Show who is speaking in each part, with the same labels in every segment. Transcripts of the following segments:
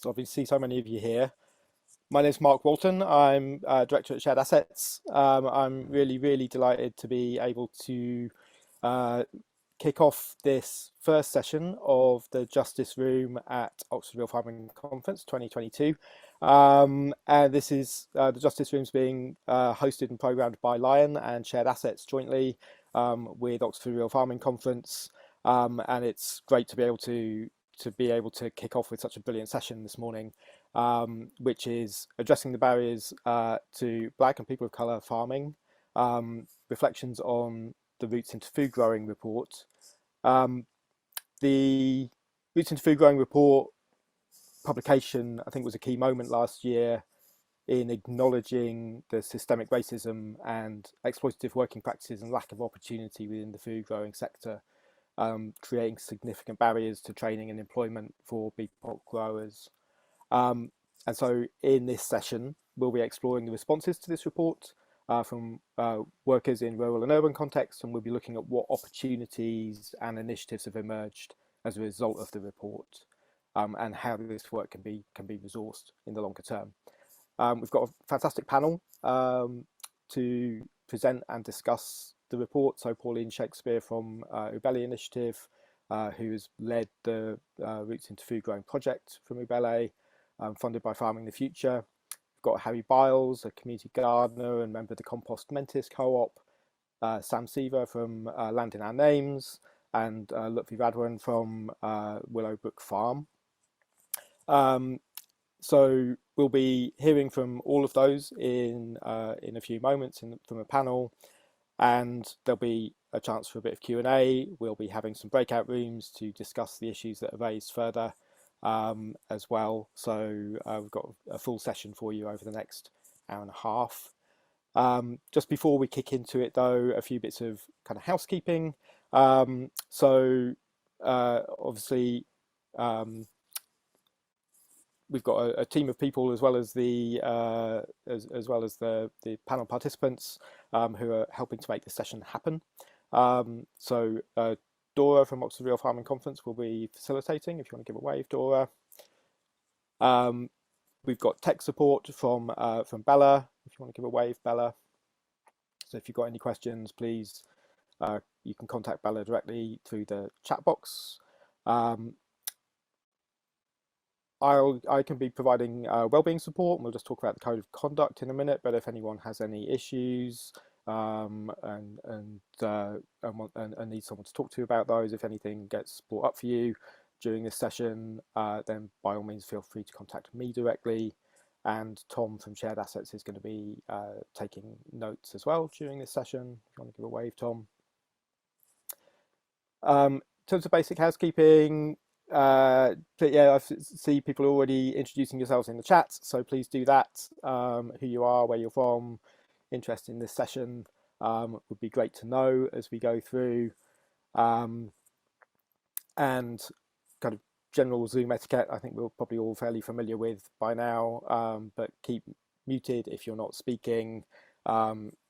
Speaker 1: So obviously so many of you here. My name is Mark Walton. I'm Director at Shared Assets. I'm really delighted to be able to kick off this first session of the Justice Room at Oxford Real Farming Conference 2022. And this is the Justice Room's being hosted and programmed by Lion and Shared Assets jointly with Oxford Real Farming Conference. And it's great to be able to kick off with such a brilliant session this morning, which is addressing the barriers to Black and people of colour farming, reflections on the Roots into Food Growing report. The Roots into Food Growing report publication, I think, was a key moment last year in acknowledging the systemic racism and exploitative working practices and lack of opportunity within the food growing sector, creating significant barriers to training and employment for BPOC growers. And so in this session, we'll be exploring the responses to this report from workers in rural and urban contexts, and we'll be looking at what opportunities and initiatives have emerged as a result of the report, and how this work can be resourced in the longer term. We've got a fantastic panel to present and discuss the report. So Pauline Shakespeare from Ubele Initiative, who has led the Roots into Food Growing project from Ubele, funded by Farming the Future. We've got Harry Byles, a community gardener and member of the Compost Mentis Co-op, Sam Siva from Land in Our Names, and Lutfi Radwan from Willowbrook Farm. So we'll be hearing from all of those in a few moments from a panel, and there'll be a chance for a bit of Q&A. We'll be having some breakout rooms to discuss the issues that are raised further as well. So we've got a full session for you over the next hour and a half. Just before we kick into it though, a few bits of kind of housekeeping. Obviously, we've got a team of people as well as the panel participants who are helping to make this session happen. Dora from Oxford Real Farming Conference will be facilitating, if you want to give a wave, Dora. We've got tech support from Bella, if you want to give a wave, Bella. So if you've got any questions, please, you can contact Bella directly through the chat box. I can be providing wellbeing support, and we'll just talk about the code of conduct in a minute. But if anyone has any issues and needs someone to talk to about those, if anything gets brought up for you during this session, then by all means feel free to contact me directly. And Tom from Shared Assets is going to be taking notes as well during this session. If you want to give a wave, Tom. In terms of basic housekeeping, yeah, I see people already introducing yourselves in the chat, so please do that. Who you are, where you're from, interest in this session would be great to know as we go through. And kind of general Zoom etiquette, I think we're probably all fairly familiar with by now, but keep muted if you're not speaking.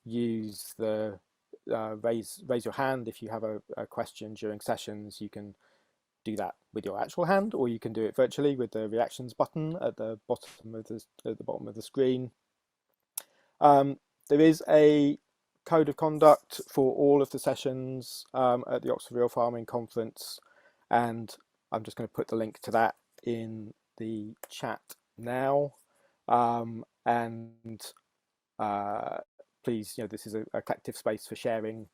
Speaker 1: Use the raise your hand if you have a question during sessions. You can do that with your actual hand, or you can do it virtually with the reactions button at the bottom of the screen. There is a code of conduct for all of the sessions at the Oxford Real Farming Conference, and I'm just going to put the link to that in the chat now. Please, this is a collective space for sharing.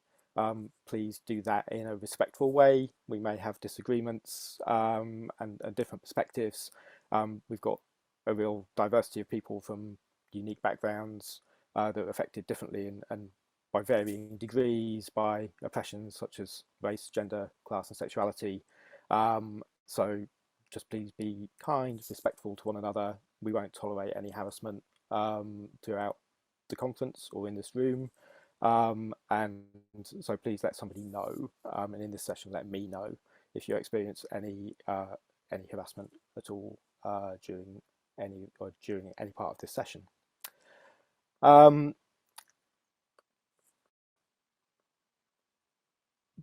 Speaker 1: Please do that in a respectful way. We may have disagreements and different perspectives. We've got a real diversity of people from unique backgrounds that are affected differently and by varying degrees by oppressions such as race, gender, class and sexuality. So just please be kind, respectful to one another. We won't tolerate any harassment throughout the conference or in this room. And so please let somebody know, and in this session let me know if you experience any harassment at all during any part of this session.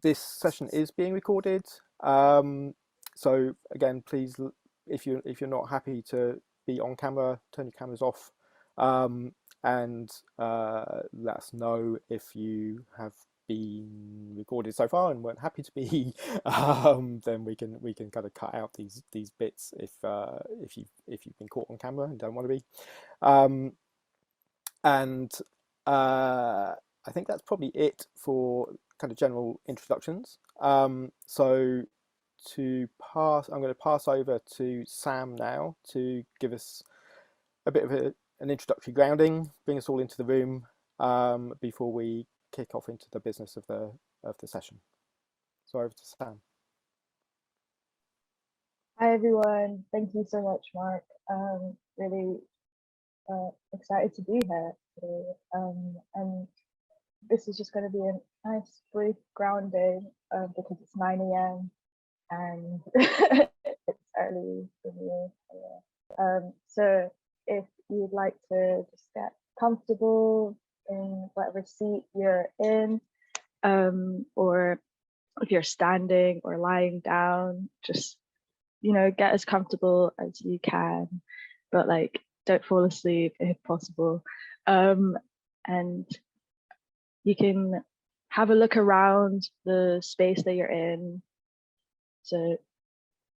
Speaker 1: This session is being recorded, so again please if you're not happy to be on camera, turn your cameras off, and let us know if you have been recorded so far and weren't happy to be. Then we can kind of cut out these bits if you've been caught on camera and don't want to be. And I think that's probably it for kind of general introductions. So I'm going to pass over to Sam now to give us a bit of an introductory grounding, bring us all into the room before we kick off into the business of the session. So over to Sam.
Speaker 2: Hi everyone, thank you so much, Mark. Really excited to be here today. And this is just going to be a nice brief grounding because it's 9 AM and it's early for me. So if you'd like to just get comfortable in whatever seat you're in, or if you're standing or lying down, just, you know, get as comfortable as you can, but like don't fall asleep if possible. And you can have a look around the space that you're in. So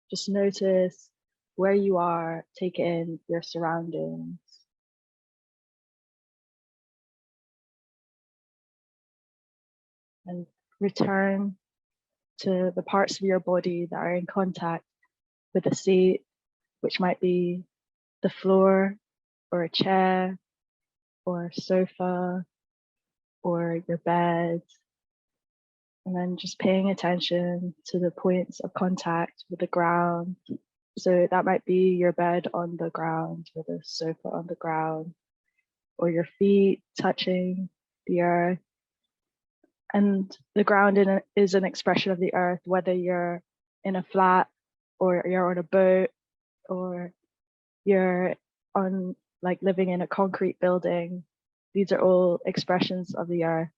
Speaker 2: just notice where you are, take in your surroundings. And return to the parts of your body that are in contact with the seat, which might be the floor or a chair or a sofa or your bed. And then just paying attention to the points of contact with the ground. So that might be your bed on the ground or the sofa on the ground, or your feet touching the earth. And the ground is an expression of the earth, whether you're in a flat or you're on a boat or you're on like living in a concrete building. These are all expressions of the earth.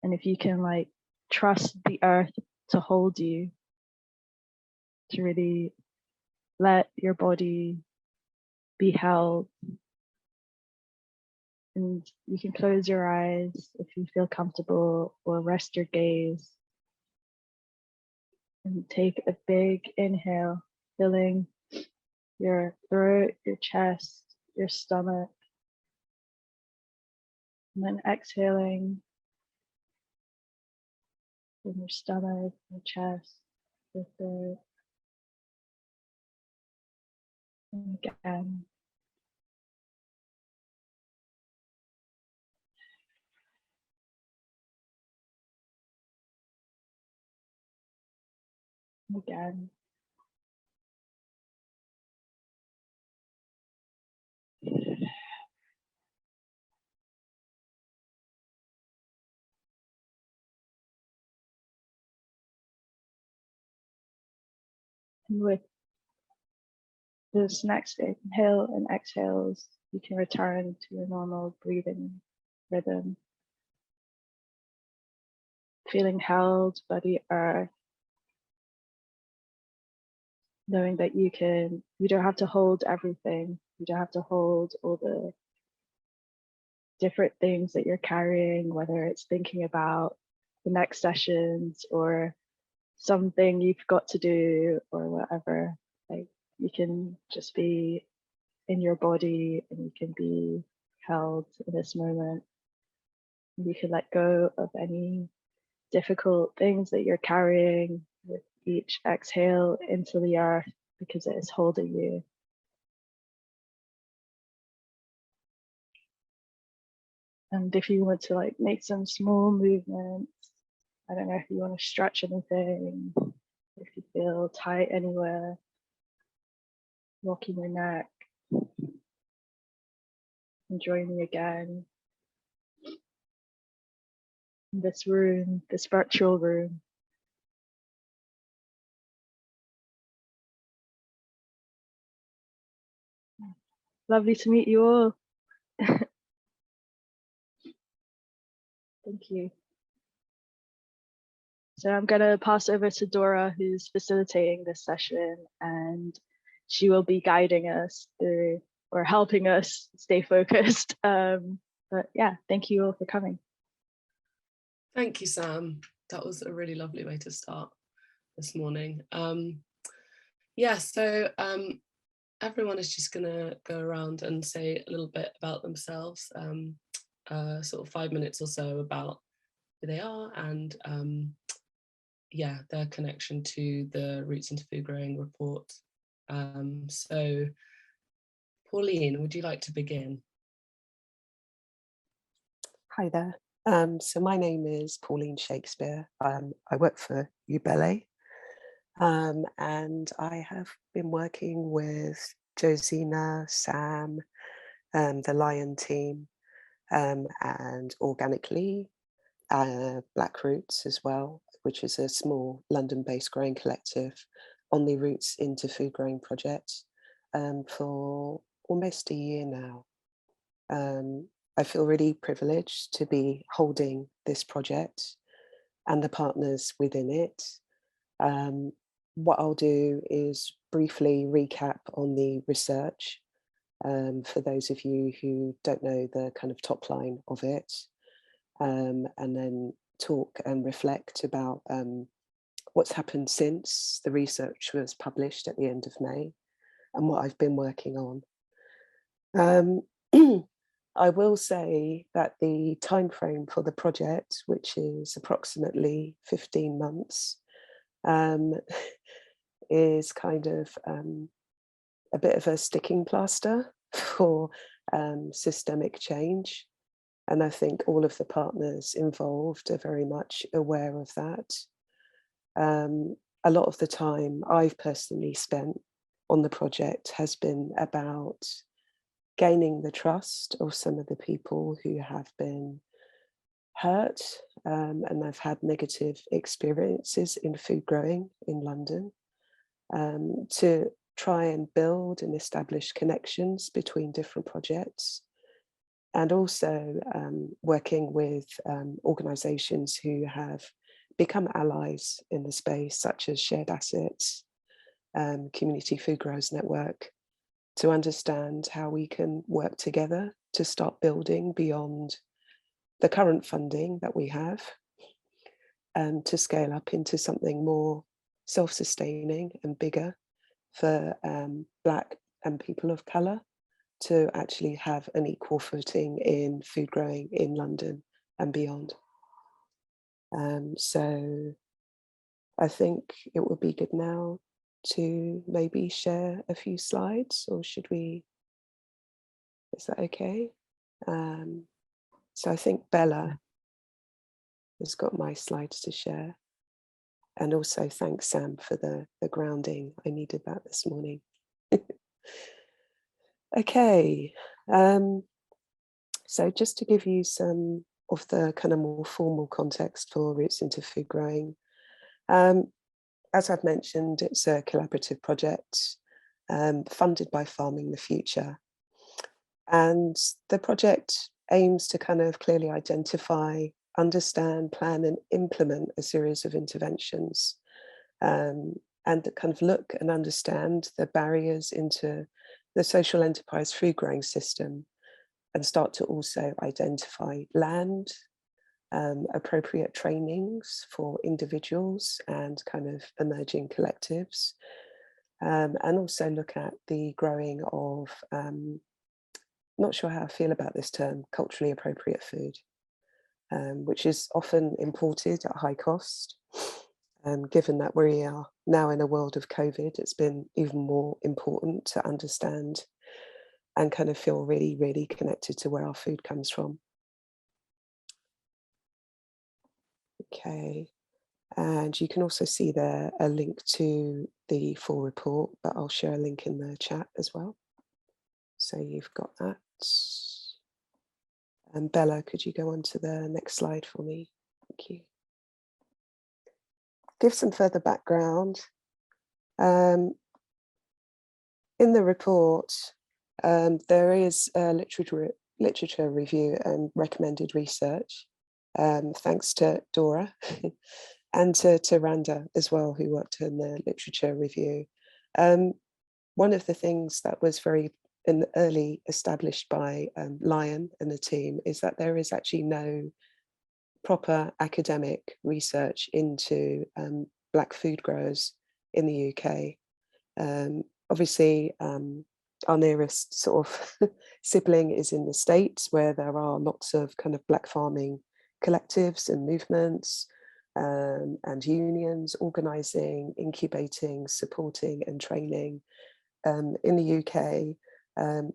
Speaker 2: And if you can like trust the earth to hold you, to really let your body be held. And you can close your eyes if you feel comfortable, or rest your gaze. And take a big inhale, filling your throat, your chest, your stomach. And then exhaling from your stomach, your chest, your throat. And again. Again. And with this next inhale and exhales, you can return to your normal breathing rhythm, feeling held by the earth, knowing that you don't have to hold everything. You don't have to hold all the different things that you're carrying, whether it's thinking about the next sessions or something you've got to do or whatever. Like, you can just be in your body and you can be held in this moment. You can let go of any difficult things that you're carrying with each exhale into the earth, because it is holding you. And if you want to like make some small movements, I don't know if you want to stretch anything, if you feel tight anywhere, rocking your neck, and join me again in this room, this virtual room. Lovely to meet you all. Thank you. So I'm going to pass over to Dora, who's facilitating this session, and she will be guiding us through or helping us stay focused. But yeah, thank you all for coming.
Speaker 3: Thank you, Sam. That was a really lovely way to start this morning. Yeah, so everyone is just going to go around and say a little bit about themselves, sort of 5 minutes or so about who they are and yeah, their connection to the Roots into Food Growing report. So Pauline, would you like to begin?
Speaker 4: Hi there. So my name is Pauline Shakespeare. I work for UBelay, and I have been working with Josina, Sam, the Lion team, and organically Black Rootz as well, which is a small London-based growing collective on the Roots into Food Growing project for almost a year now. I feel really privileged to be holding this project and the partners within it. What I'll do is briefly recap on the research for those of you who don't know the kind of top line of it, and then talk and reflect about what's happened since the research was published at the end of May and what I've been working on. I will say that the timeframe for the project, which is approximately 15 months, is kind of a bit of a sticking plaster for systemic change. And I think all of the partners involved are very much aware of that. A lot of the time I've personally spent on the project has been about gaining the trust of some of the people who have been hurt and have had negative experiences in food growing in London, to try and build and establish connections between different projects, and also working with organisations who have become allies in the space, such as Shared Assets, Community Food Growers Network, to understand how we can work together to start building beyond the current funding that we have, and to scale up into something more self-sustaining and bigger for Black and people of colour to actually have an equal footing in food growing in London and beyond. So I think it would be good now to maybe share a few slides, or should we, is that okay? So I think Bella has got my slides to share. And also thanks Sam for the grounding. I needed that this morning. Okay, so just to give you some of the kind of more formal context for Roots into Food Growing. As I've mentioned, it's a collaborative project funded by Farming the Future. And the project aims to kind of clearly identify, understand, plan and implement a series of interventions, and to kind of look and understand the barriers into the social enterprise food growing system, and start to also identify land, appropriate trainings for individuals and kind of emerging collectives, and also look at the growing of, not sure how I feel about this term, culturally appropriate food, which is often imported at high cost. Given that we are now in a world of COVID, it's been even more important to understand and kind of feel really, really connected to where our food comes from. Okay, and you can also see there a link to the full report, but I'll share a link in the chat as well. So you've got that. And Bella, could you go on to the next slide for me? Thank you. Give some further background. In the report, there is a literature review and recommended research, thanks to Dora, and to Randa as well, who worked in the literature review. One of the things that was very early established by Lion and the team is that there is actually no proper academic research into Black food growers in the UK. Obviously, our nearest sort of sibling is in the States, where there are lots of kind of Black farming collectives and movements and unions organising, incubating, supporting and training. In the UK,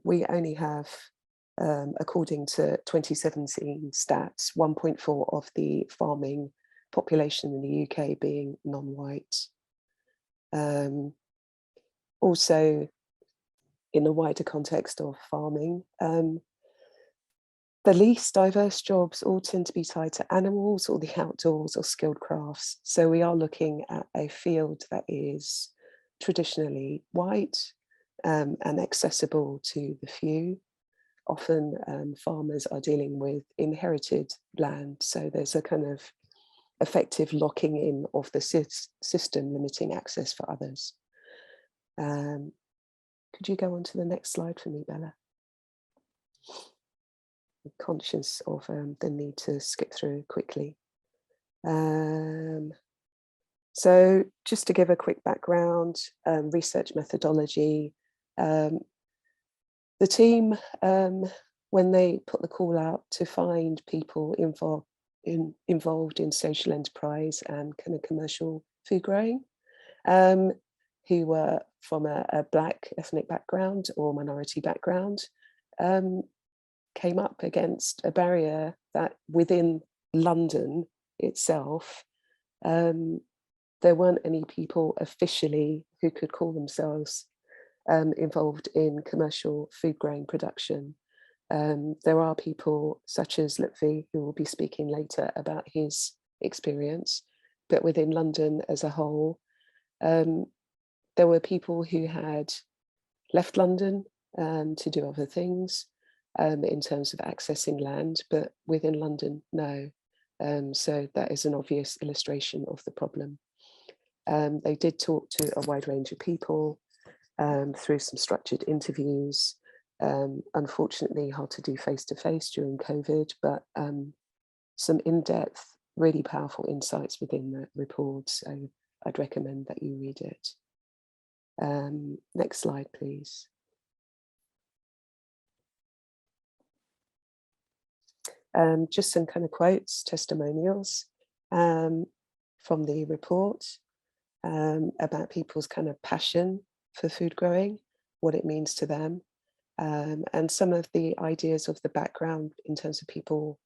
Speaker 4: we only have, according to 2017 stats, 1.4 of the farming population in the UK being non-white. Also, in the wider context of farming, the least diverse jobs all tend to be tied to animals or the outdoors or skilled crafts. So we are looking at a field that is traditionally white and accessible to the few. Often farmers are dealing with inherited land, so there's a kind of effective locking in of the system, limiting access for others. Could you go on to the next slide for me, Bella? I'm conscious of the need to skip through quickly. So just to give a quick background, research methodology, the team, when they put the call out to find people involved in social enterprise and kind of commercial food growing, who were from a Black ethnic background or minority background, came up against a barrier that within London itself, there weren't any people officially who could call themselves involved in commercial food grain production. There are people such as Lutfi, who will be speaking later about his experience, but within London as a whole, there were people who had left London to do other things in terms of accessing land, but within London, no. So that is an obvious illustration of the problem. They did talk to a wide range of people through some structured interviews. Unfortunately, hard to do face-to-face during COVID, but some in-depth, really powerful insights within the report. So I'd recommend that you read it. Next slide, please. Just some kind of quotes, testimonials from the report about people's kind of passion for food growing, what it means to them, and some of the ideas of the background in terms of people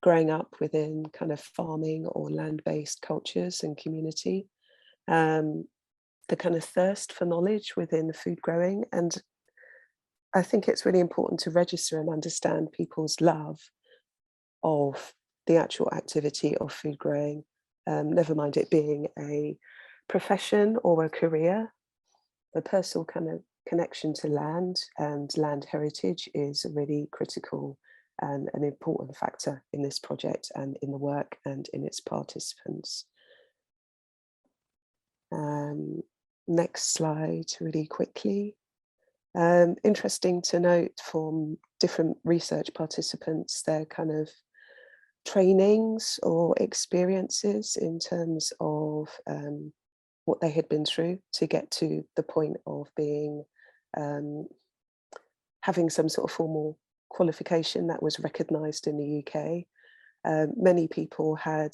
Speaker 4: growing up within kind of farming or land-based cultures and community, the kind of thirst for knowledge within food growing. And I think it's really important to register and understand people's love of the actual activity of food growing, never mind it being a profession or a career. The personal kind of connection to land and land heritage is a really critical and an important factor in this project and in the work and in its participants. Next slide, really quickly. Interesting to note from different research participants, their kind of trainings or experiences in terms of what they had been through to get to the point of being having some sort of formal qualification that was recognised in the UK. Many people had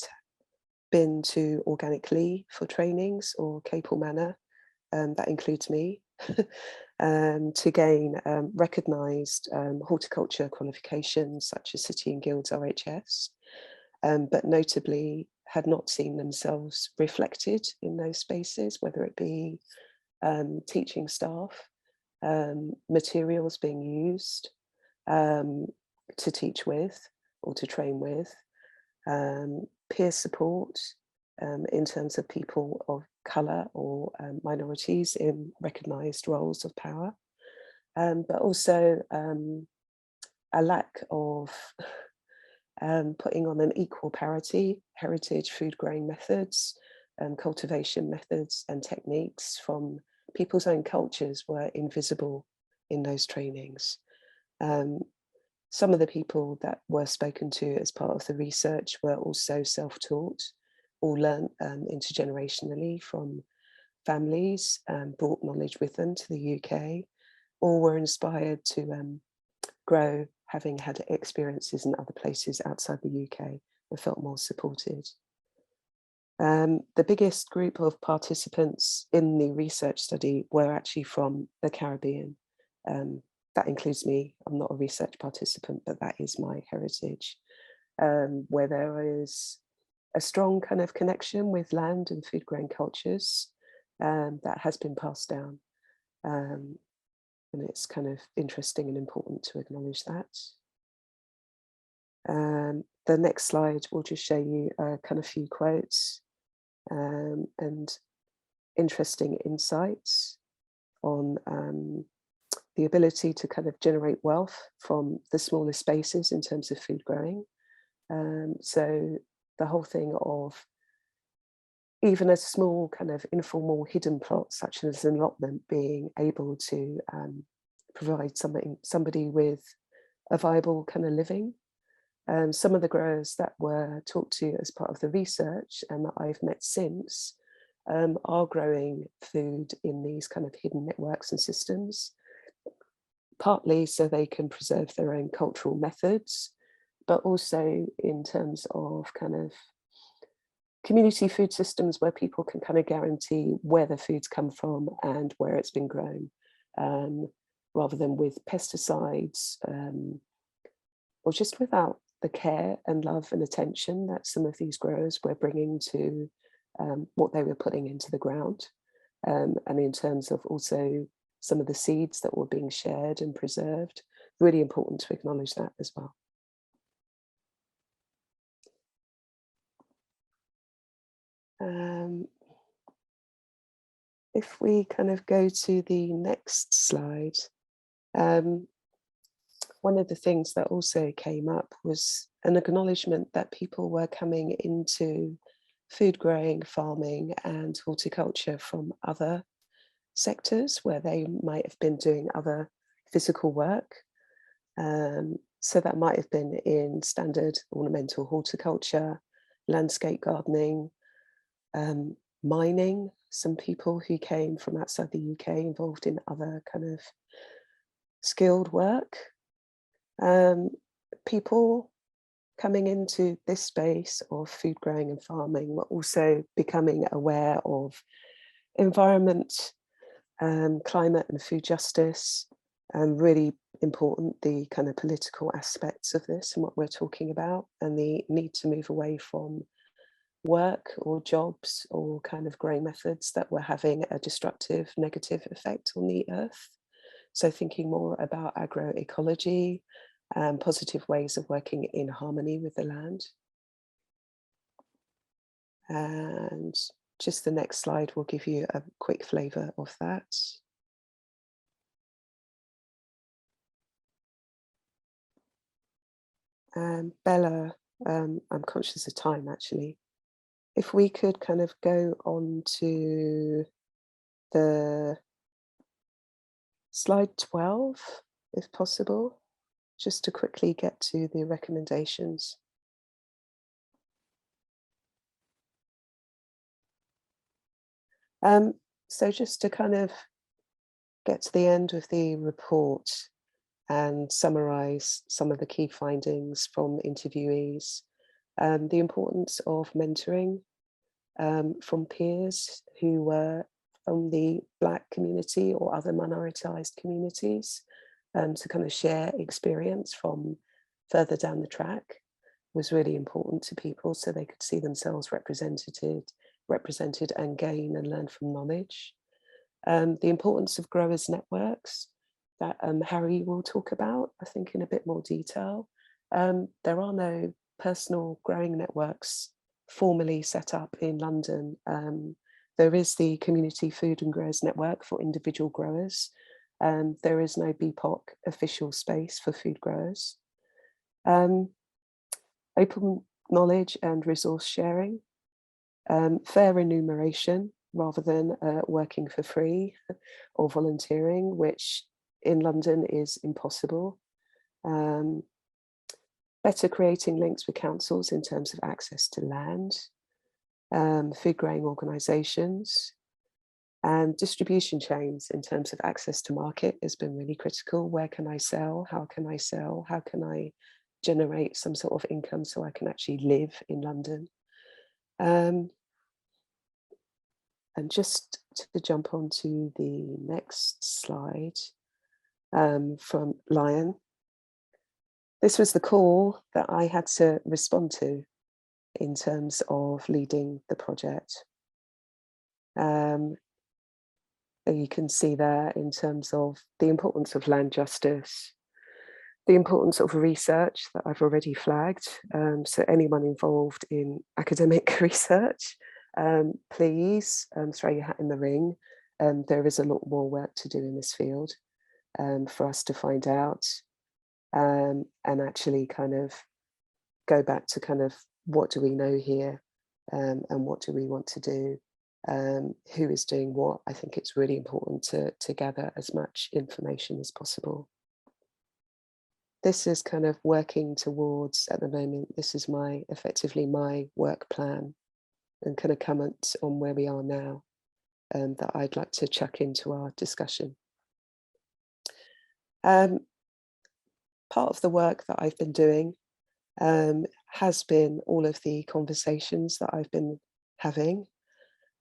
Speaker 4: been to Organic Lee for trainings or Capel Manor, that includes me, to gain recognised horticulture qualifications such as City and Guilds RHS, but notably had not seen themselves reflected in those spaces, whether it be teaching staff, materials being used to teach with or to train with, peer support in terms of people of colour or minorities in recognised roles of power, but also a lack of putting on an equal parity, heritage food growing methods, cultivation methods and techniques from people's own cultures were invisible in those trainings. Some of the people that were spoken to as part of the research were also self-taught, all learned intergenerationally from families, brought knowledge with them to the UK, all were inspired to grow, having had experiences in other places outside the UK and felt more supported. The biggest group of participants in the research study were actually from the Caribbean. That includes me. I'm not a research participant, but that is my heritage, where there is a strong kind of connection with land and food grain cultures that has been passed down. And it's kind of interesting and important to acknowledge that. The next slide will just show you kind of few quotes and interesting insights on the ability to kind of generate wealth from the smaller spaces in terms of food growing. So the whole thing of even a small kind of informal hidden plot, such as an allotment, being able to provide somebody with a viable kind of living. Some of the growers that were talked to as part of the research and that I've met since are growing food in these kind of hidden networks and systems, partly so they can preserve their own cultural methods, but also in terms of kind of community food systems where people can kind of guarantee where the food's come from and where it's been grown, rather than with pesticides or just without the care and love and attention that some of these growers were bringing to what they were putting into the ground. And in terms of also some of the seeds that were being shared and preserved, really important to acknowledge that as well. If we kind of go to the next slide, one of the things that also came up was an acknowledgement that people were coming into food growing, farming and horticulture from other sectors where they might have been doing other physical work. So that might have been in standard ornamental horticulture, landscape gardening, mining, some people who came from outside the UK involved in other kind of skilled work. People coming into this space of food growing and farming were also becoming aware of environment, climate and food justice, and really important, the kind of political aspects of this and what we're talking about, and the need to move away from work or jobs or kind of growing methods that were having a destructive, negative effect on the earth. So thinking more about agroecology and positive ways of working in harmony with the land. And just the next slide will give you a quick flavour of that. Bella, I'm conscious of time actually. If we could kind of go on to the slide 12, if possible, just to quickly get to the recommendations. So just to kind of get to the end of the report and summarize some of the key findings from interviewees, the importance of mentoring from peers who were from the Black community or other minoritized communities, to kind of share experience from further down the track was really important to people so they could see themselves represented and gain and learn from knowledge. The importance of growers' networks that Harry will talk about, I think, in a bit more detail. There are no personal growing networks formally set up in London. There is the Community Food and Growers Network for individual growers. There is no BPOC official space for food growers. open knowledge and resource sharing, fair remuneration rather than working for free or volunteering, which in London is impossible. Better creating links with councils in terms of access to land, food growing organisations, and distribution chains in terms of access to market has been really critical. Where can I sell? How can I sell? How can I generate some sort of income so I can actually live in London? And just to jump onto the next slide from Lion. This was the call that I had to respond to in terms of leading the project. You can see there in terms of the importance of land justice, the importance of research that I've already flagged. So anyone involved in academic research, please throw your hat in the ring. There is a lot more work to do in this field for us to find out and actually kind of go back to kind of what do we know here and what do we want to do, who is doing what. I think it's really important to gather as much information as possible. This is kind of working towards, at the moment, this is effectively my work plan and kind of comment on where we are now that I'd like to chuck into our discussion. Part of the work that I've been doing has been all of the conversations that I've been having,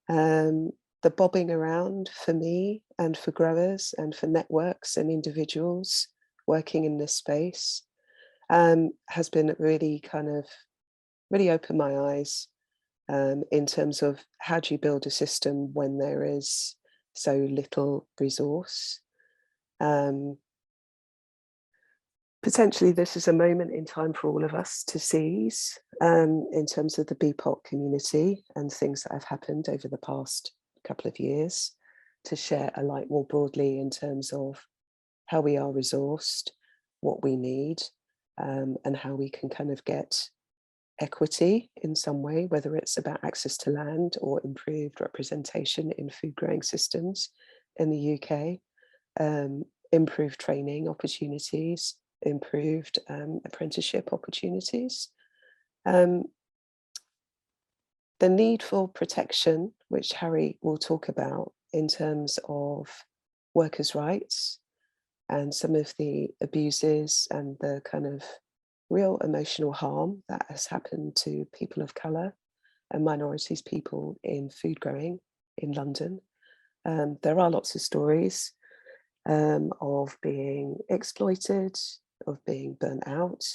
Speaker 4: the bobbing around for me and for growers and for networks and individuals working in this space has been really really opened my eyes in terms of how do you build a system when there is so little resource. Potentially this is a moment in time for all of us to seize in terms of the BPOC community and things that have happened over the past couple of years, to share a light more broadly in terms of how we are resourced, what we need, and how we can kind of get equity in some way, whether it's about access to land or improved representation in food growing systems in the UK, improved training opportunities, improved apprenticeship opportunities. The need for protection, which Harry will talk about in terms of workers' rights and some of the abuses and the kind of real emotional harm that has happened to people of colour and minorities people in food growing in London. There are lots of stories of being exploited, of being burnt out,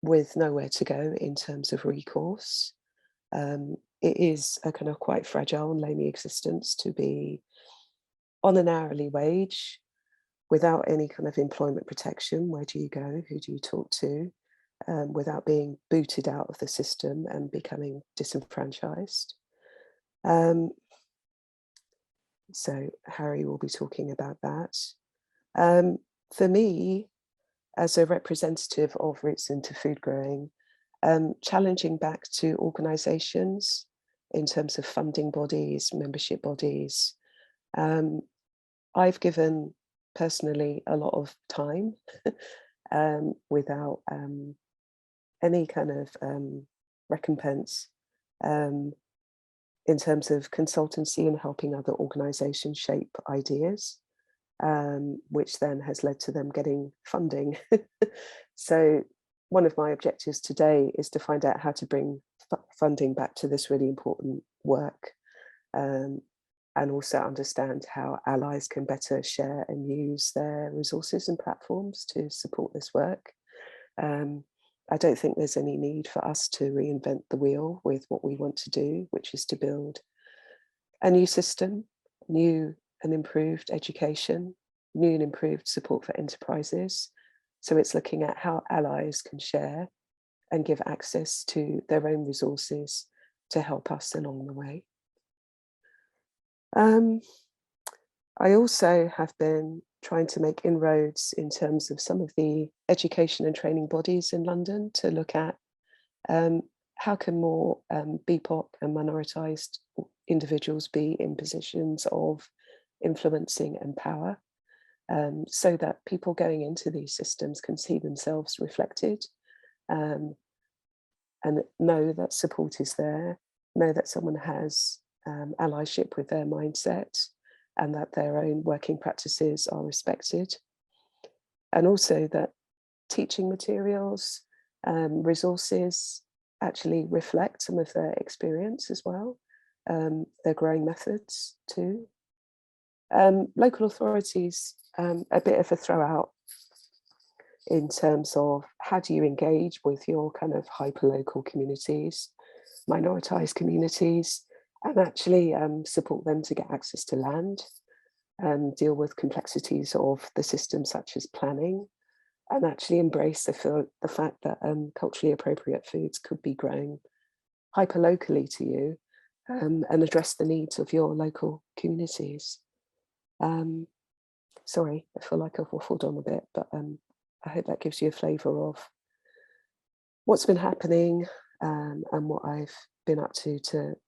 Speaker 4: with nowhere to go in terms of recourse. It is a kind of quite fragile and lonely existence to be on an hourly wage without any kind of employment protection. Where do you go? Who do you talk to? Without being booted out of the system and becoming disenfranchised. So Harry will be talking about that. For me, as a representative of Roots into Food Growing, challenging back to organisations in terms of funding bodies, membership bodies. I've given personally a lot of time without any kind of recompense in terms of consultancy and helping other organisations shape ideas, which then has led to them getting funding. So one of my objectives today is to find out how to bring funding back to this really important work, and also understand how allies can better share and use their resources and platforms to support this work. I don't think there's any need for us to reinvent the wheel with what we want to do, which is to build a new system, new and improved education, new and improved support for enterprises. So it's looking at how allies can share and give access to their own resources to help us along the way. I also have been trying to make inroads in terms of some of the education and training bodies in London to look at how can more BPOC and minoritized individuals be in positions of influencing and power, so that people going into these systems can see themselves reflected, and know that support is there, know that someone has allyship with their mindset, and that their own working practices are respected. And also that teaching materials, resources actually reflect some of their experience as well, their growing methods too. Local authorities, a bit of a throw out in terms of how do you engage with your kind of hyper-local communities, minoritized communities, and actually support them to get access to land, deal with complexities of the system such as planning, and actually embrace the fact that culturally appropriate foods could be grown hyper-locally to you, and address the needs of your local communities. Sorry, I feel like I've waffled on a bit, but I hope that gives you a flavour of what's been happening and what I've been up to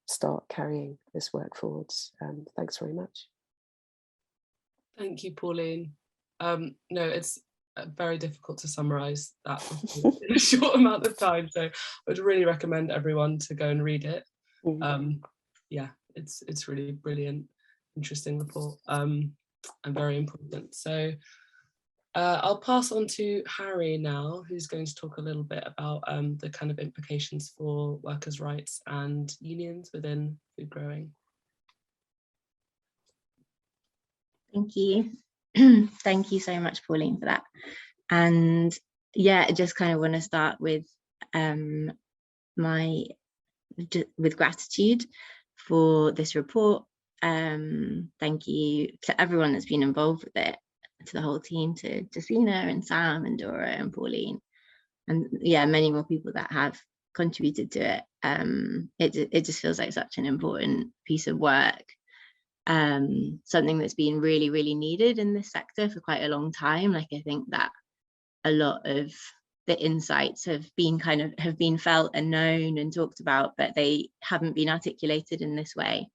Speaker 4: start carrying this work forwards. Thanks very much.
Speaker 3: Thank you, Pauline. No, it's very difficult to summarise that in a short amount of time, so I would really recommend everyone to go and read it. Yeah, it's really brilliant, interesting report, and very important. So I'll pass on to Harry now, who's going to talk a little bit about the kind of implications for workers' rights and unions within food growing.
Speaker 5: Thank you. Thank you so much, Pauline, for that. And yeah, I just kind of want to start with with gratitude for this report. Thank you to everyone that's been involved with it, to the whole team, to Jacina and Sam and Dora and Pauline, and yeah, many more people that have contributed to it. It just feels like such an important piece of work, something that's been really, really needed in this sector for quite a long time. Like, I think that a lot of the insights have been felt and known and talked about, but they haven't been articulated in this way.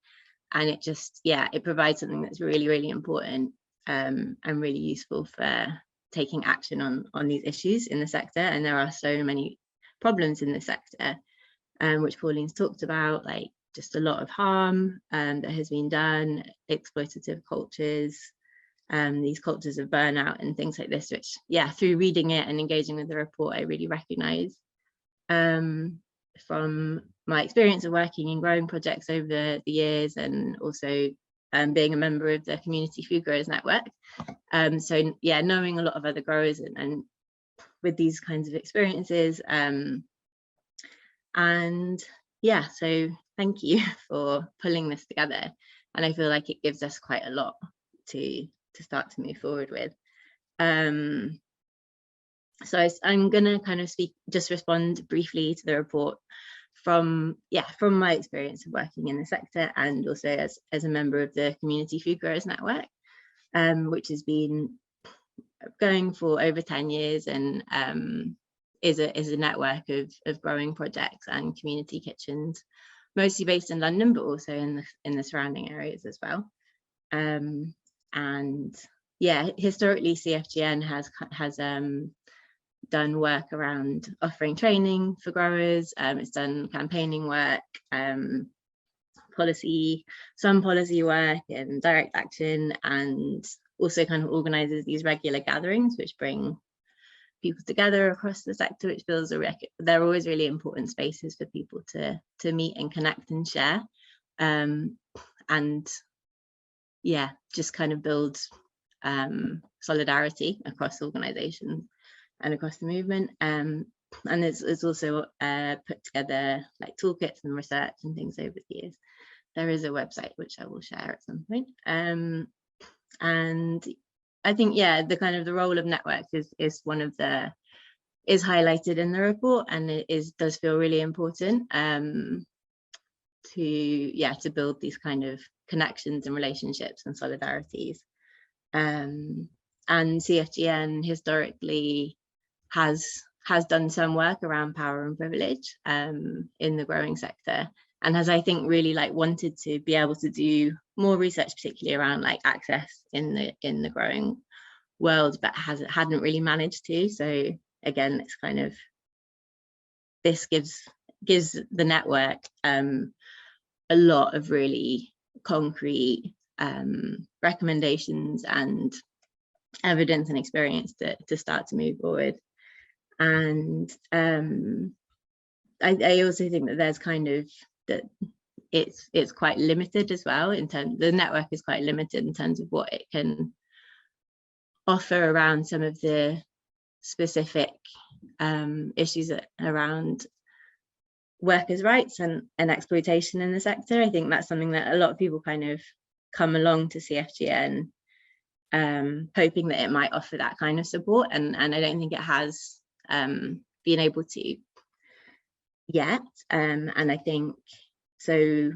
Speaker 5: And it just, yeah, it provides something that's really, really important and really useful for taking action on these issues in the sector. And there are so many problems in the sector, which Pauline's talked about, like just a lot of harm that has been done, exploitative cultures, these cultures of burnout and things like this, which, yeah, through reading it and engaging with the report, I really recognise from my experience of working in growing projects over the years, and also being a member of the Community Food Growers Network. So yeah, knowing a lot of other growers and with these kinds of experiences. And yeah, so thank you for pulling this together. And I feel like it gives us quite a lot to start to move forward with. So I'm gonna kind of respond briefly to the report from my experience of working in the sector, and also as a member of the Community Food Growers Network, which has been going for over 10 years and is a network of growing projects and community kitchens, mostly based in London, but also in the surrounding areas as well. And yeah, historically CFGN has done work around offering training for growers. It's done campaigning work, some policy work and direct action, and also kind of organizes these regular gatherings which bring people together across the sector, which feels they're always really important spaces for people to meet and connect and share, and yeah, just kind of build solidarity across organizations and across the movement. And it's also put together like toolkits and research and things over the years. There is a website which I will share at some point. And I think, yeah, the role of networks is highlighted in the report, and it does feel really important to build these kind of connections and relationships and solidarities. and CFGN historically has done some work around power and privilege in the growing sector, and has, I think, really like wanted to be able to do more research, particularly around like access in the growing world, but hadn't really managed to. So again, it's kind of, this gives the network a lot of really concrete recommendations and evidence and experience to start to move forward. And I also think that there's kind of that it's quite limited as well in terms, the network is quite limited in terms of what it can offer around some of the specific issues around workers' rights and exploitation in the sector. I think that's something that a lot of people kind of come along to CFGN hoping that it might offer that kind of support, and I don't think it has been able to yet. And I think so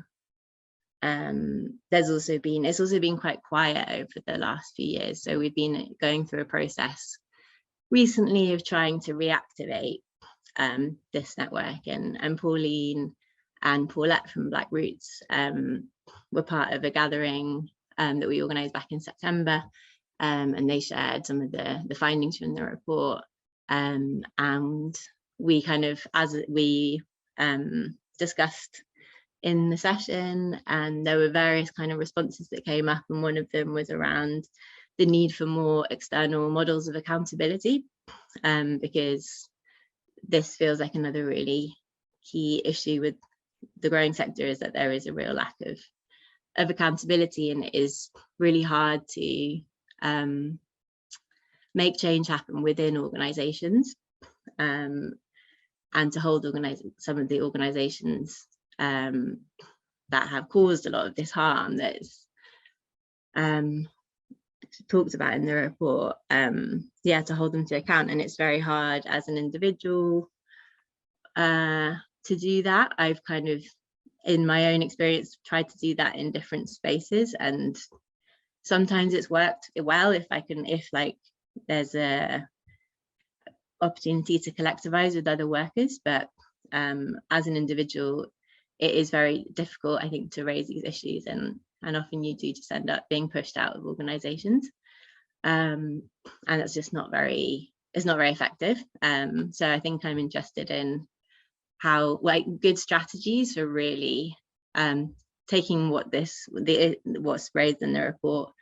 Speaker 5: it's also been quite quiet over the last few years. So we've been going through a process recently of trying to reactivate this network, and Pauline and Paulette from Black Rootz were part of a gathering that we organised back in September, and they shared some of the findings from the report, and we kind of, as we discussed in the session, and there were various kind of responses that came up, and one of them was around the need for more external models of accountability, because this feels like another really key issue with the growing sector, is that there is a real lack of accountability, and it is really hard to make change happen within organisations, and to hold some of the organisations that have caused a lot of this harm that's talked about in the report, to hold them to account. And it's very hard as an individual to do that. I've kind of, in my own experience, tried to do that in different spaces, and sometimes it's worked well if like there's a opportunity to collectivize with other workers, but as an individual it is very difficult, I think, to raise these issues, and often you do just end up being pushed out of organizations, and it's just not very effective. So I think I'm interested in how, like, good strategies for really taking what's raised in the report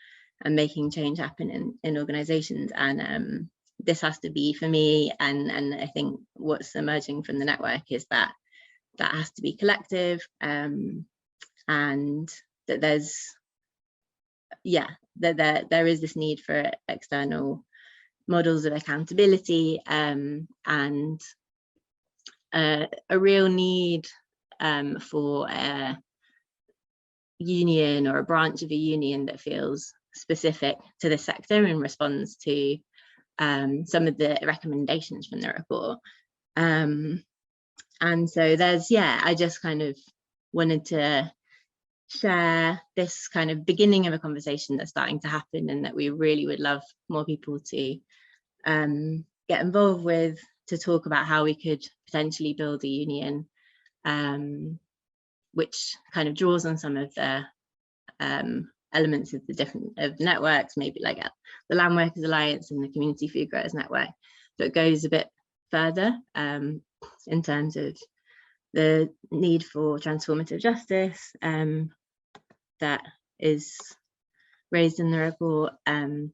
Speaker 5: and making change happen in organizations. And this has to be, for me, and I think what's emerging from the network is that has to be collective, and that there is this need for external models of accountability, and a real need for a union or a branch of a union that feels specific to the sector and responds to some of the recommendations from the report. And so I just kind of wanted to share this kind of beginning of a conversation that's starting to happen, and that we really would love more people to get involved with, to talk about how we could potentially build a union which kind of draws on some of the elements of the networks, maybe like the Land Workers Alliance and the Community Food Growers Network, but goes a bit further in terms of the need for transformative justice that is raised in the report. I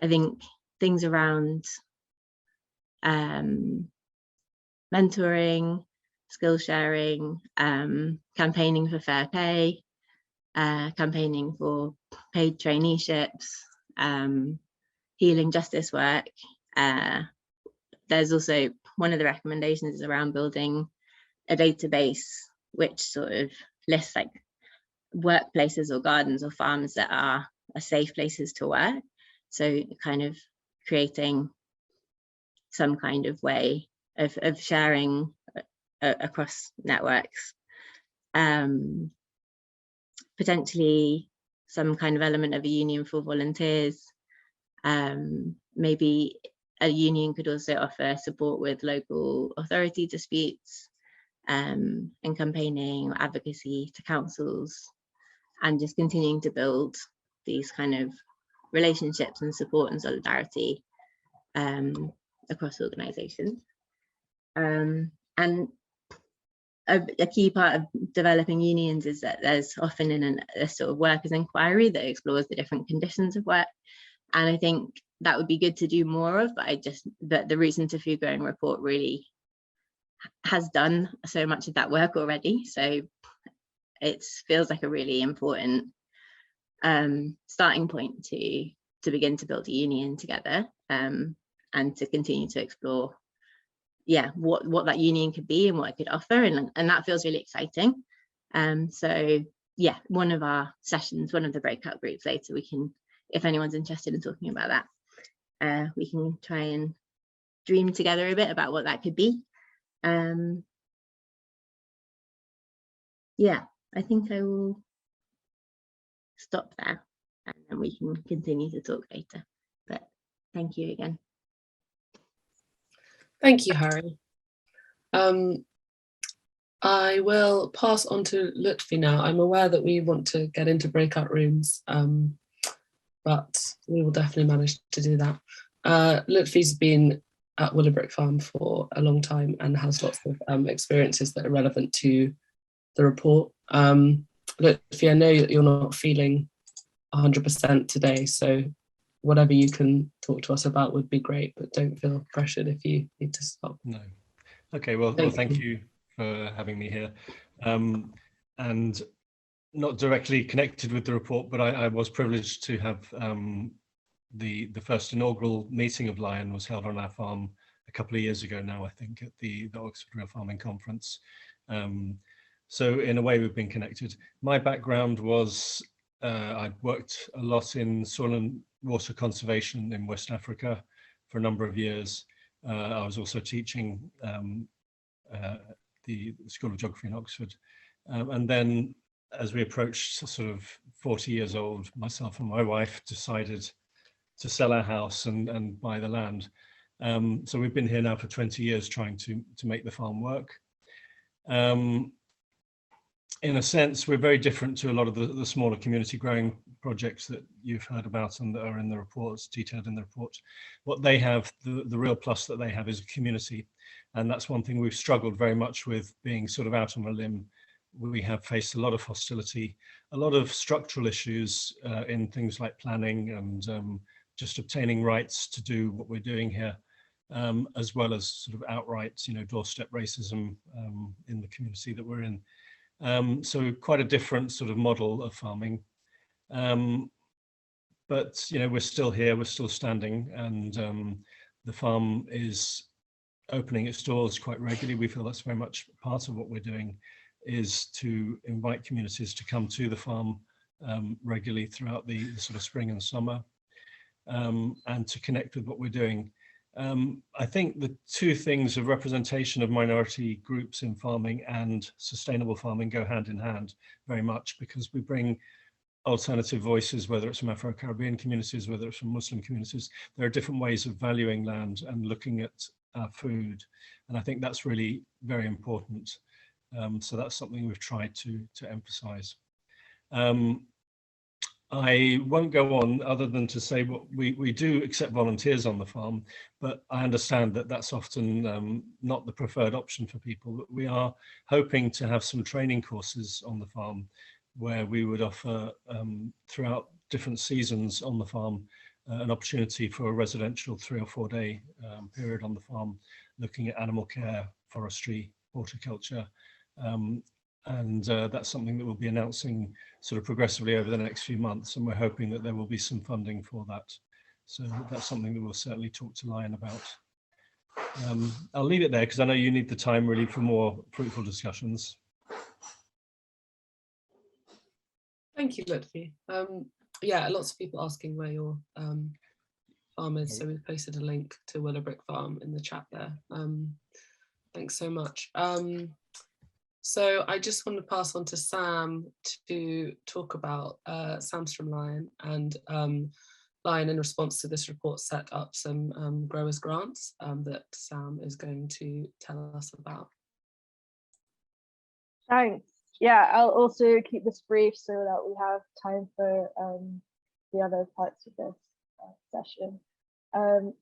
Speaker 5: think things around mentoring, skill sharing, campaigning for fair pay, campaigning for paid traineeships, healing justice work. There's also, one of the recommendations is around building a database which sort of lists like workplaces or gardens or farms that are safe places to work. So kind of creating some kind of way of sharing across networks. Potentially some kind of element of a union for volunteers, Maybe a union could also offer support with local authority disputes, and campaigning or advocacy to councils, and just continuing to build these kind of relationships and support and solidarity across organisations. And a key part of developing unions is that there's often a sort of workers' inquiry that explores the different conditions of work. And I think that would be good to do more of, but the Roots into Food Growing report really has done so much of that work already. So it feels like a really important starting point to begin to build a union together, and to continue to explore what that union could be and what it could offer, and that feels really exciting. So yeah, one of our sessions, one of the breakout groups later, we can, if anyone's interested in talking about that, we can try and dream together a bit about what that could be. Yeah, I think I will stop there, and then we can continue to talk later. But thank you again.
Speaker 3: Thank you, Harry. I will pass on to Lutfi now. I'm aware that we want to get into breakout rooms, but we will definitely manage to do that. Lutfi's been at Willowbrook Farm for a long time and has lots of experiences that are relevant to the report. Lutfi, I know you're not feeling 100% today, so whatever you can talk to us about would be great, but don't feel pressured if you need to stop.
Speaker 6: No. Okay, well, thank you for having me here. And not directly connected with the report, but I was privileged to have the first inaugural meeting of Lion was held on our farm a couple of years ago now, I think, at the Oxford Real Farming Conference. So in a way, we've been connected. My background was I'd worked a lot in soil and water conservation in West Africa for a number of years. I was also teaching the School of Geography in Oxford. And then as we approached sort of 40 years old, myself and my wife decided to sell our house and buy the land. So we've been here now for 20 years trying to make the farm work. In a sense, we're very different to a lot of the smaller community growing projects that you've heard about and that are in the reports, detailed in the report. What they have, the real plus that they have is a community. And that's one thing we've struggled very much with, being sort of out on a limb. We have faced a lot of hostility, a lot of structural issues in things like planning and just obtaining rights to do what we're doing here, as well as sort of outright, doorstep racism in the community that we're in. So quite a different sort of model of farming. But, we're still here, we're still standing, and the farm is opening its doors quite regularly. We feel that's very much part of what we're doing, is to invite communities to come to the farm regularly throughout the sort of spring and summer, and to connect with what we're doing. I think the two things of representation of minority groups in farming and sustainable farming go hand in hand very much, because we bring alternative voices, whether it's from Afro-Caribbean communities, whether it's from Muslim communities. There are different ways of valuing land and looking at our food. And I think that's really very important. So that's something we've tried to emphasize. I won't go on other than to say what we do accept volunteers on the farm, but I understand that that's often not the preferred option for people. But we are hoping to have some training courses on the farm where we would offer throughout different seasons on the farm an opportunity for a residential 3 or 4 day period on the farm, looking at animal care, forestry, horticulture. And that's something that we'll be announcing sort of progressively over the next few months, and we're hoping that there will be some funding for that. So that's something that we'll certainly talk to Lion about. I'll leave it there because I know you need the time really for more fruitful discussions.
Speaker 3: Thank you, Lutfi. Yeah, lots of people asking where your farm is, so we've posted a link to Willowbrook Farm in the chat there. Thanks so much. So I just want to pass on to Sam to talk about Sam's from Lion and line in response to this report set up some growers grants that Sam is going to tell us about.
Speaker 2: Thanks. Yeah, I'll also keep this brief so that we have time for the other parts of this session.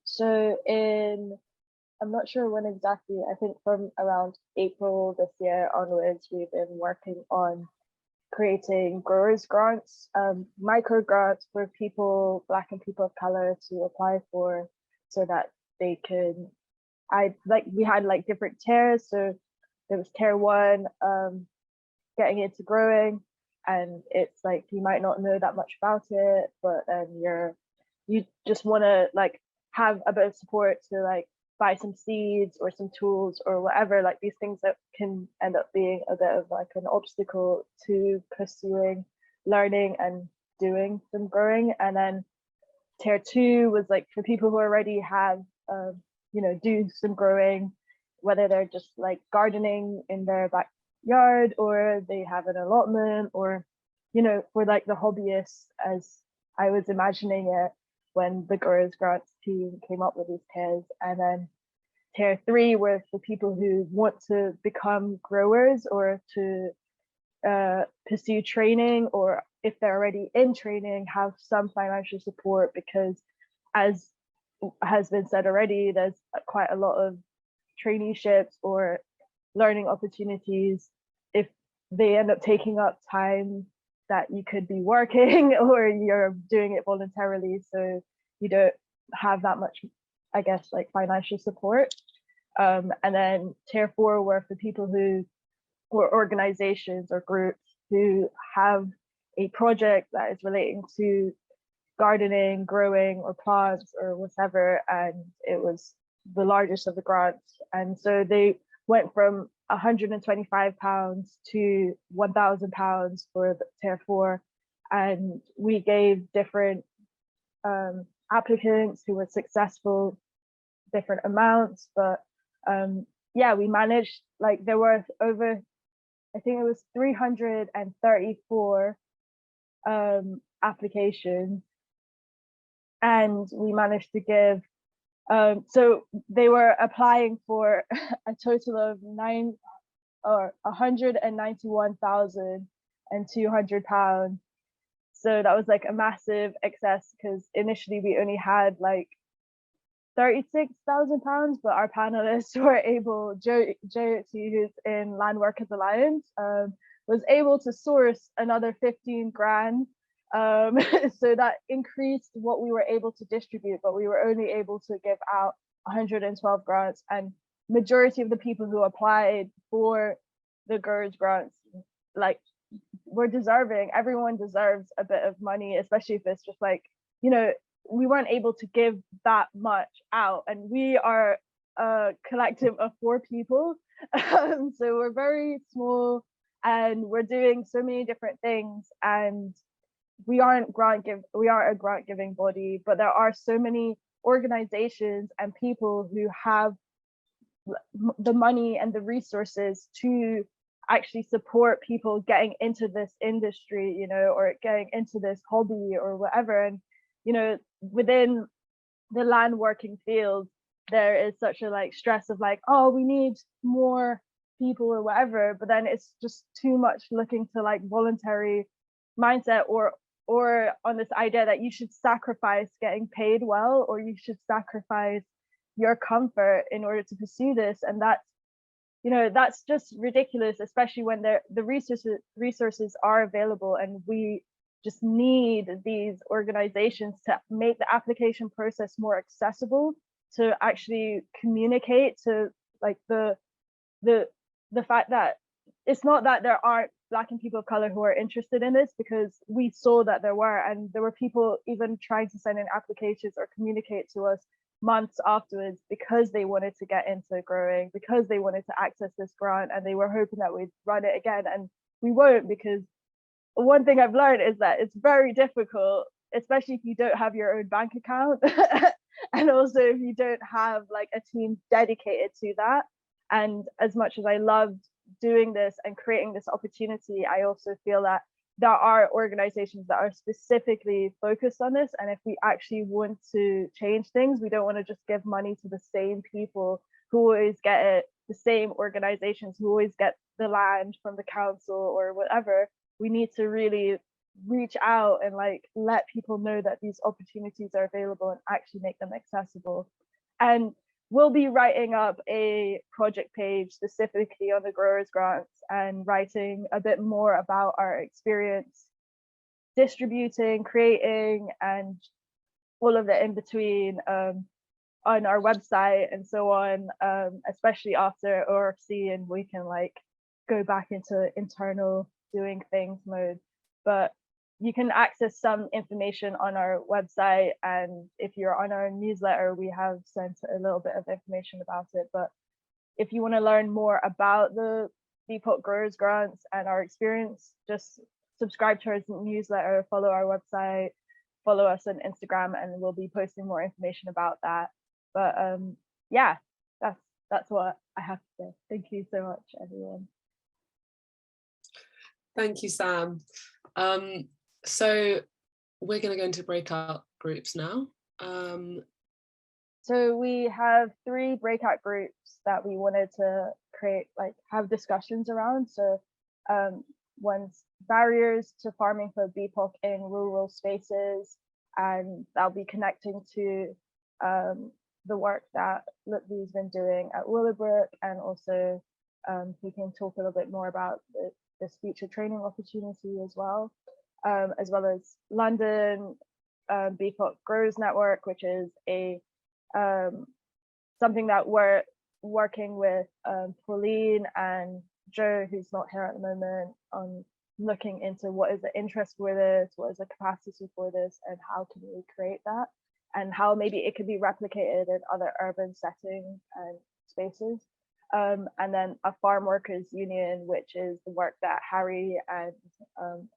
Speaker 2: So I'm not sure when exactly, I think from around April this year onwards, we've been working on creating growers grants, micro grants for people, Black and people of color to apply for, so that they can, we had like different tiers. So there was tier 1, getting into growing, and it's like, you might not know that much about it, but then you just want to like have a bit of support to like buy some seeds or some tools or whatever, like these things that can end up being a bit of like an obstacle to pursuing learning and doing some growing. And then tier 2 was like for people who already have do some growing, whether they're just like gardening in their backyard or they have an allotment, or for like the hobbyists, as I was imagining it when the growers grants team came up with these tiers. And then tier 3 were for people who want to become growers or to pursue training, or if they're already in training, have some financial support, because as has been said already, there's quite a lot of traineeships or learning opportunities if they end up taking up time that you could be working or you're doing it voluntarily, so you don't have that much, I guess, like financial support. And then tier 4 were for people who, or organizations or groups who have a project that is relating to gardening, growing, or plants or whatever, and it was the largest of the grants. And so they went from £125 to £1,000 for the tier 4, and we gave different applicants who were successful different amounts, but yeah, we managed, like there were over, I think it was 334 applications, and we managed to give, so they were applying for a total of £191,200. So that was like a massive excess, because initially we only had like £36,000, but our panelists were able, Jyoti, who's in Land Workers Alliance, was able to source another 15 grand. So that increased what we were able to distribute, but we were only able to give out 112 grants, and majority of the people who applied for the GERS grants, like, were deserving. Everyone deserves a bit of money, especially if it's just like, we weren't able to give that much out, and we are a collective of 4 people. So we're very small and we're doing so many different things, and we aren't a grant giving body, but there are so many organizations and people who have the money and the resources to actually support people getting into this industry, or getting into this hobby or whatever. And within the land working field, there is such a like stress of like, oh, we need more people or whatever, but then it's just too much looking to like voluntary mindset, or on this idea that you should sacrifice getting paid well, or you should sacrifice your comfort in order to pursue this. And that's just ridiculous, especially when the resources are available, and we just need these organizations to make the application process more accessible, to actually communicate to like the fact that it's not that there aren't Black and people of color who are interested in this, because we saw that there were, and there were people even trying to send in applications or communicate to us months afterwards, because they wanted to get into growing, because they wanted to access this grant, and they were hoping that we'd run it again, and we won't, because one thing I've learned is that it's very difficult, especially if you don't have your own bank account, and also if you don't have like a team dedicated to that. And as much as I loved doing this and creating this opportunity, I also feel that there are organizations that are specifically focused on this. And if we actually want to change things, we don't want to just give money to the same people who always get it, the same organizations who always get the land from the council or whatever. We need to really reach out and like let people know that these opportunities are available and actually make them accessible. And we'll be writing up a project page specifically on the growers grants and writing a bit more about our experience distributing, creating, and all of the in between on our website and so on, especially after ORFC, and we can like go back into internal doing things mode. But you can access some information on our website, and if you're on our newsletter, we have sent a little bit of information about it. But if you want to learn more about the BPOC Growers Grants and our experience, just subscribe to our newsletter, follow our website, follow us on Instagram, and we'll be posting more information about that. But yeah, that's what I have to say. Thank you so much, everyone.
Speaker 3: Thank you, Sam. So we're going to go into breakout groups now.
Speaker 2: So we have 3 breakout groups that we wanted to create, like have discussions around. So one's barriers to farming for BPOC in rural spaces, and that'll be connecting to the work that Lutfi's been doing at Willowbrook, and also he can talk a little bit more about this future training opportunity as well as London BPOC Growers Network, which is a something that we're working with Pauline and Joe, who's not here at the moment, on looking into what is the interest for this, what is the capacity for this, and how can we create that, and how maybe it could be replicated in other urban settings and spaces. And then a farm workers union, which is the work that Harry and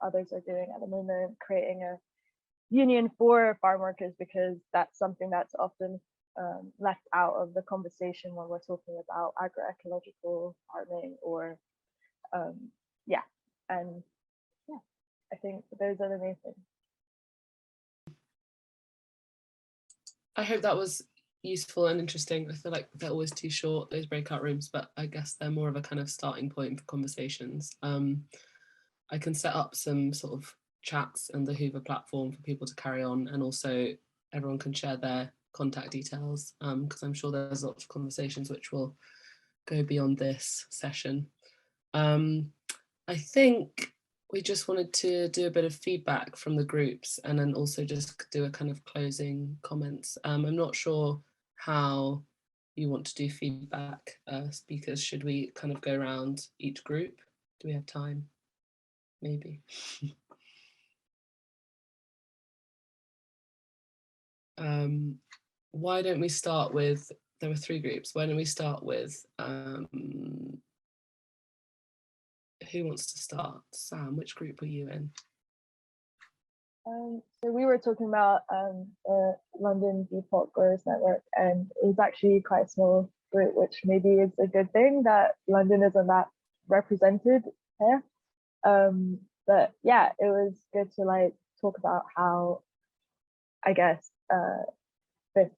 Speaker 2: others are doing at the moment, creating a union for farm workers, because that's something that's often left out of the conversation when we're talking about agroecological farming or I think those are the main things.
Speaker 3: I hope that was useful and interesting. I feel like they're always too short, those breakout rooms, but I guess they're more of a kind of starting point for conversations. I can set up some sort of chats in the Hoover platform for people to carry on, and also everyone can share their contact details, because I'm sure there's lots of conversations which will go beyond this session. I think we just wanted to do a bit of feedback from the groups, and then also just do a kind of closing comments. I'm not sure how you want to do feedback, speakers. Should we kind of go around each group? Do we have time? Maybe. Why don't we start with, there were 3 groups. Why don't we start with, who wants to start? Sam, which group were you in?
Speaker 2: So we were talking about the London BPOC Growers Network, and it was actually quite a small group, which maybe is a good thing that London isn't that represented here. But yeah, it was good to like talk about how, I guess, this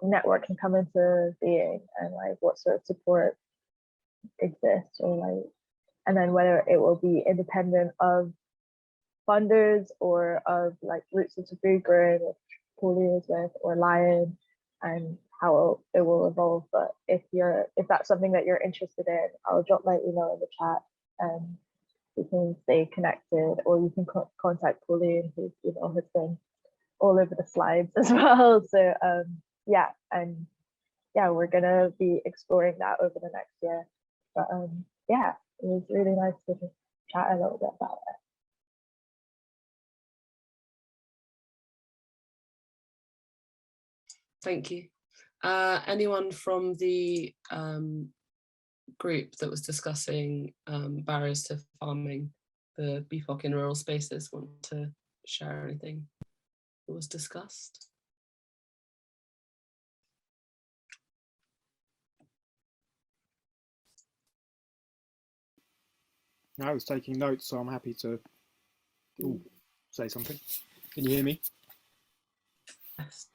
Speaker 2: network can come into being, and like what sort of support exists, or like, and then whether it will be independent of funders or of like Rootz into food growing, which Pauline is with, or Lion, and how it will evolve. But if that's something that you're interested in, I'll drop my email in the chat and we can stay connected, or you can contact Pauline, who has been all over the slides as well. So yeah, and yeah, we're gonna be exploring that over the next year. But yeah, it was really nice to just chat a little bit about it.
Speaker 3: Thank you. Anyone from the group that was discussing barriers to farming, the BPOC in rural spaces, want to share anything that was discussed?
Speaker 1: I was taking notes, so I'm happy to Ooh, say something. Can you hear me?
Speaker 3: Yes.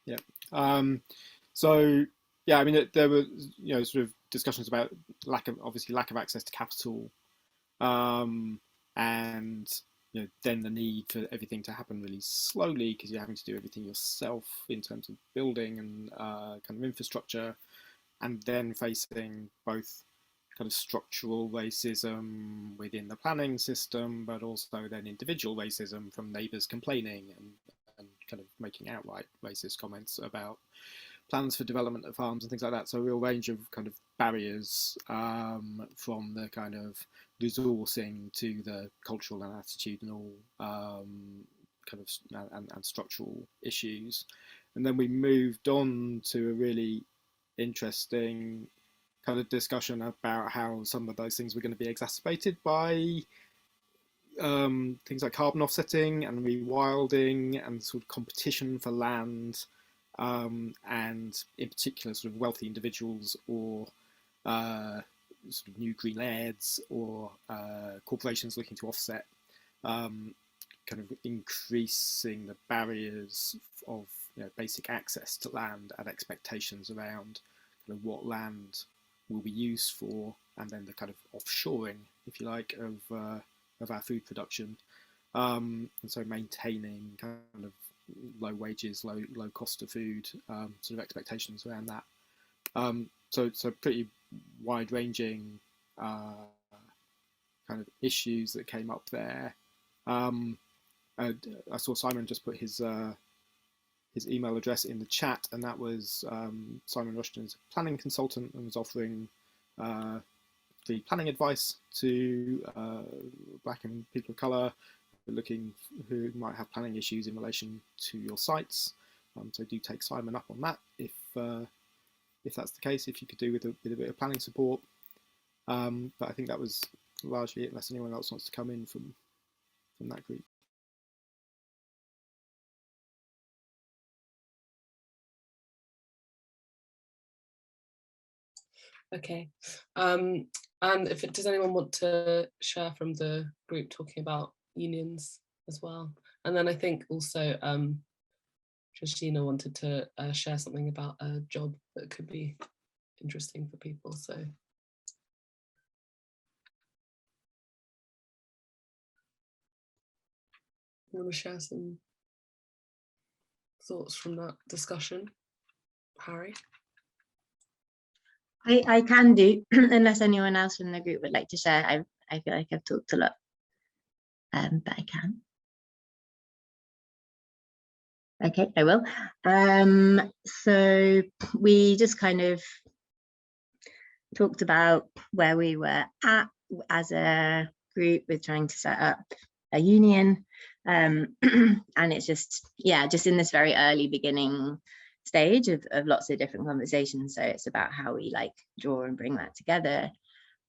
Speaker 1: Yeah. So yeah, I mean, there were sort of discussions about lack of access to capital, and then the need for everything to happen really slowly because you're having to do everything yourself in terms of building and kind of infrastructure, and then facing both kind of structural racism within the planning system, but also then individual racism from neighbours complaining and kind of making outright racist comments about plans for development of farms and things like that. So a real range of kind of barriers, from the kind of resourcing to the cultural and attitudinal kind of and structural issues. And then we moved on to a really interesting kind of discussion about how some of those things were going to be exacerbated by things like carbon offsetting and rewilding and sort of competition for land, and in particular sort of wealthy individuals or sort of new green lairds or corporations looking to offset, kind of increasing the barriers of basic access to land and expectations around kind of what land will be used for, and then the kind of offshoring, if you like, of our food production, and so maintaining kind of low wages, low cost of food, sort of expectations around that. So pretty wide-ranging kind of issues that came up there. I saw Simon just put his email address in the chat, and that was Simon Rushton's planning consultant and was offering free planning advice to Black and people of colour who might have planning issues in relation to your sites. So do take Simon up on that if that's the case, if you could do with a bit of planning support. But I think that was largely it, unless anyone else wants to come in from that group.
Speaker 3: Okay, and does anyone want to share from the group talking about unions as well? And then I think also Justina wanted to share something about a job that could be interesting for people. So you want to share some thoughts from that discussion, Harry?
Speaker 5: I can do, unless anyone else from the group would like to share. I feel like I've talked a lot, but I can. Okay, I will. So we just kind of talked about where we were at as a group with trying to set up a union, and it's just in this very early beginning stage of lots of different conversations. So it's about how we like draw and bring that together,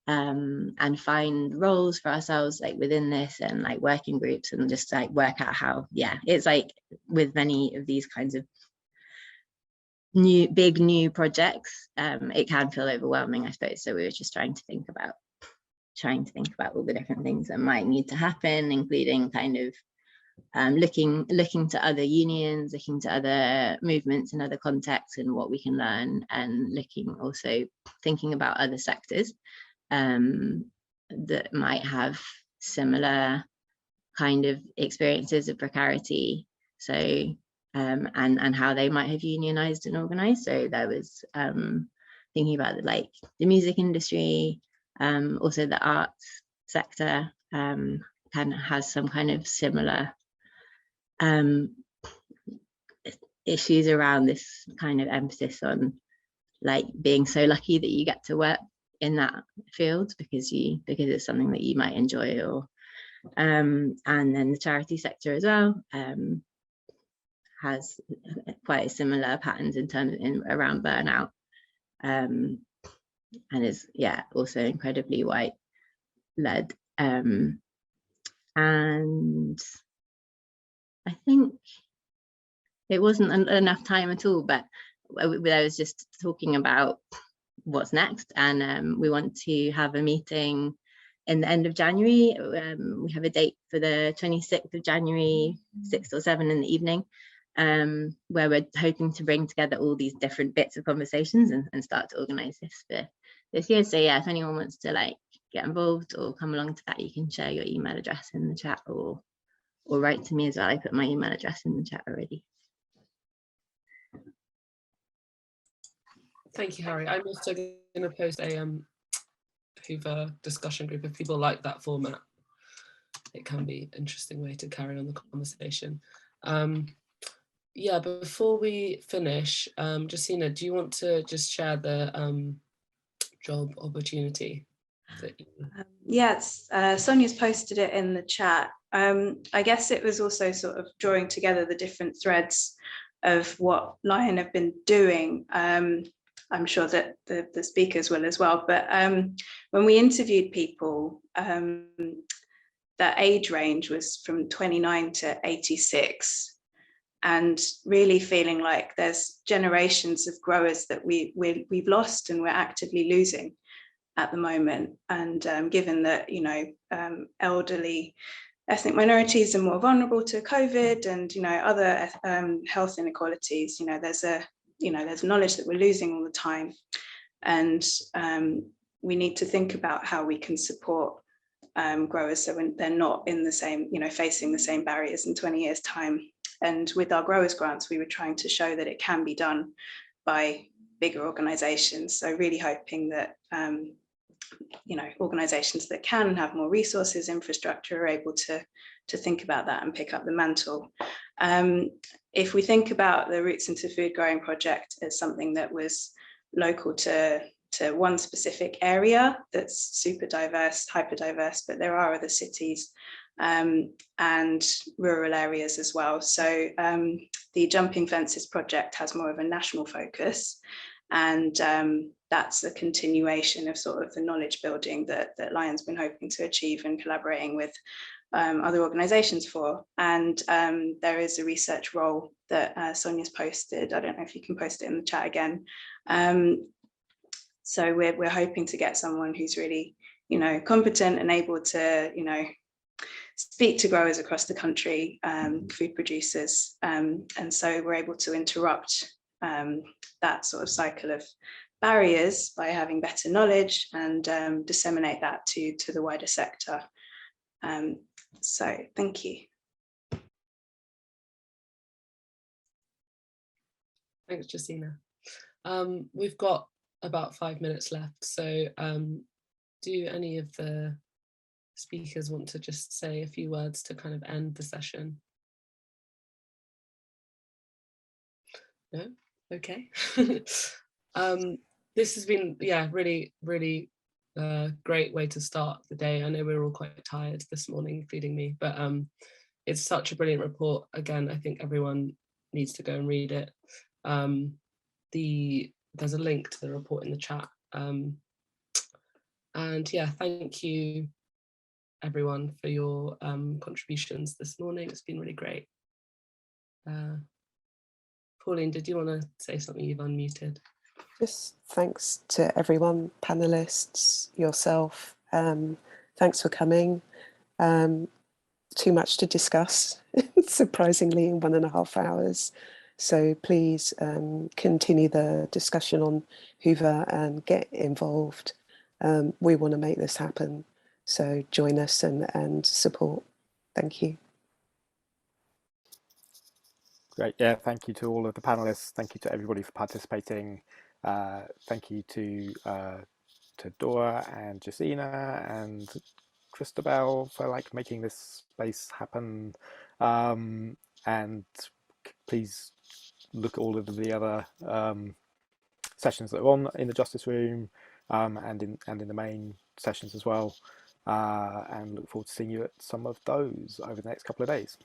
Speaker 5: and find roles for ourselves like within this, and like working groups, and just like work out how it's like with many of these kinds of big new projects, it can feel overwhelming, I suppose. So we were just trying to think about all the different things that might need to happen, including kind of looking to other unions, looking to other movements and other contexts and what we can learn, and thinking about other sectors that might have similar kind of experiences of precarity, so and how they might have unionized and organized. So there was thinking about like the music industry, also the arts sector has some kind of similar issues around this kind of emphasis on like being so lucky that you get to work in that field because it's something that you might enjoy, or and then the charity sector as well has quite similar patterns in terms around burnout, and is also incredibly white led, and I think it wasn't enough time at all, but I was just talking about what's next, and we want to have a meeting in the end of January. We have a date for the 26th of January, 6 or 7 in the evening, where we're hoping to bring together all these different bits of conversations and start to organise this for this year. So yeah, if anyone wants to like get involved or come along to that, you can share your email address in the chat or write to me as well. I put my email address in the chat already.
Speaker 3: Thank you, Harry. I'm also going to post a Hoover discussion group if people like that format. It can be an interesting way to carry on the conversation. Yeah, before we finish, Justina, do you want to just share the job opportunity?
Speaker 7: Yes, Sonia's posted it in the chat. I guess it was also sort of drawing together the different threads of what Lion have been doing. I'm sure that the speakers will as well, but when we interviewed people, that age range was from 29 to 86, and really feeling like there's generations of growers that we've lost and we're actively losing at the moment. And given that, you know, elderly ethnic minorities are more vulnerable to COVID and, you know, other health inequalities, you know, there's knowledge that we're losing all the time. And we need to think about how we can support growers so when they're not in the same, you know, facing the same barriers in 20 years' time. And with our growers grants, we were trying to show that it can be done by bigger organizations. So really hoping that, you know, organizations that can have more resources, infrastructure, are able to think about that and pick up the mantle. If we think about the Roots into Food Growing project as something that was local to one specific area that's super diverse, hyper diverse, but there are other cities and rural areas as well. So the Jumping Fences project has more of a national focus, and that's a continuation of sort of the knowledge building that Lion's been hoping to achieve and collaborating with other organizations for. And there is a research role that Sonia's posted. I don't know if you can post it in the chat again. So we're hoping to get someone who's really, you know, competent and able to, you know, speak to growers across the country, food producers. And so we're able to interrupt that sort of cycle of barriers by having better knowledge and disseminate that to the wider sector. So thank you.
Speaker 3: Thanks, Justina. We've got about 5 minutes left. So do any of the speakers want to just say a few words to kind of end the session? No? Okay. This has been, yeah, really, really great way to start the day. I know we were all quite tired this morning, including me, but it's such a brilliant report. Again, I think everyone needs to go and read it. There's a link to the report in the chat. And yeah, thank you everyone for your contributions this morning. It's been really great. Pauline, did you want to say something? You've unmuted.
Speaker 4: Just thanks to everyone, panelists, yourself. Thanks for coming. Too much to discuss, surprisingly, in 1.5 hours. So please continue the discussion on Hoover and get involved. We want to make this happen. So join us and support. Thank you.
Speaker 1: Great. Yeah, thank you to all of the panelists. Thank you to everybody for participating. Thank you to Dora and Justina and Christabel for like making this space happen. And please look at all of the other sessions that are on in the Justice Room and in the main sessions as well. And look forward to seeing you at some of those over the next couple of days.